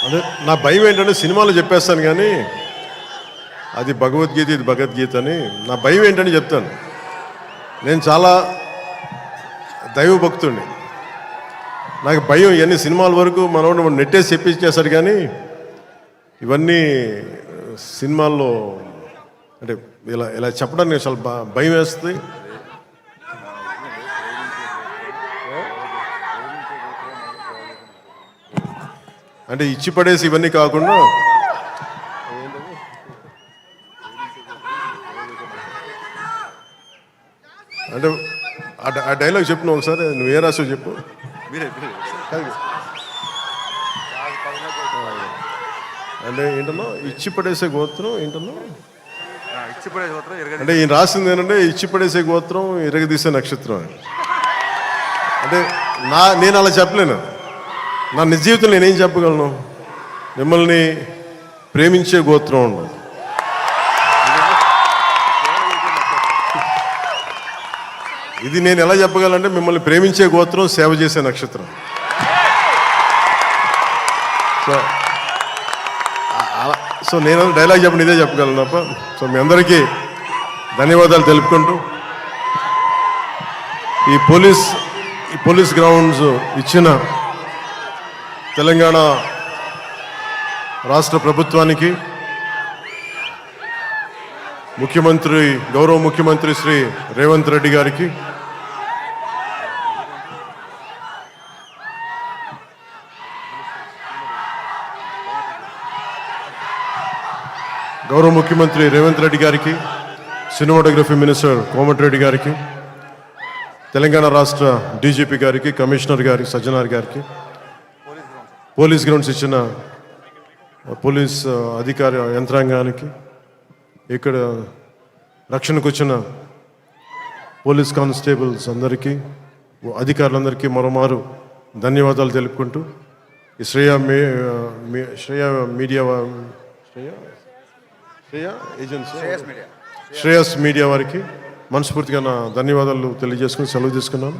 అంటే నా భయం ఏంటంటే సినిమాలో చెప్పేస్తాను కానీ అది భగవద్గీత ఇది భగవద్గీత అని నా భయం ఏంటని చెప్తాను. నేను చాలా దైవభక్తుడిని. నాకు భయం ఇవన్నీ సినిమాల వరకు మనోడు నెట్టేసి చెప్పించేశారు కానీ ఇవన్నీ సినిమాల్లో అంటే ఇలా ఇలా చెప్పడానికి చాలా భయం వేస్తుంది. అంటే ఇచ్చి పడేసి ఇవన్నీ కాకుండా అంటే ఆ డైలాగ్ చెప్పిన ఒకసారి నువ్వు ఏ రాసావు చెప్పు. అంటే ఏంటన్నా ఇచ్చి పడేసే గోత్రం ఏంటన్నా అంటే ఈయన రాసింది ఏంటంటే ఇచ్చి పడేసే గోత్రం ఇరగదీసే నక్షత్రం అని. అంటే నేను అలా చెప్పలేను. నా నిజ జీవితంలో నేనేం చెప్పగలను? మిమ్మల్ని ప్రేమించే గోత్రం ఉండదు. ఇది నేను ఎలా చెప్పగలంటే మిమ్మల్ని ప్రేమించే గోత్రం సేవ చేసే నక్షత్రం. సో నేను డైలాగ్ చెప్పండి ఇదే చెప్పగలను తప్ప. సో మీ అందరికీ ధన్యవాదాలు తెలుపుకుంటూ ఈ పోలీస్ గ్రౌండ్స్ ఇచ్చిన తెలంగాణ రాష్ట్ర ప్రభుత్వానికి గౌరవ ముఖ్యమంత్రి శ్రీ రేవంత్ రెడ్డి గారికి, సినిమాటోగ్రఫీ మినిస్టర్ కోమటిరెడ్డి గారికి, తెలంగాణ రాష్ట్ర డీజీపీ గారికి, కమిషనర్ గారికి, సజ్జనార్ గారికి, పోలీస్ గ్రౌండ్స్ ఇచ్చిన పోలీస్ అధికార యంత్రాంగానికి, ఇక్కడ రక్షణకు వచ్చిన పోలీస్ కానిస్టేబుల్స్ అందరికీ, అధికారులందరికీ మరోమారు ధన్యవాదాలు తెలుపుకుంటూ ఈ శ్రేయస్ మీడియా వారికి మనస్ఫూర్తిగా నా ధన్యవాదాలు తెలియజేసుకుని సెలవు తీసుకున్నాను.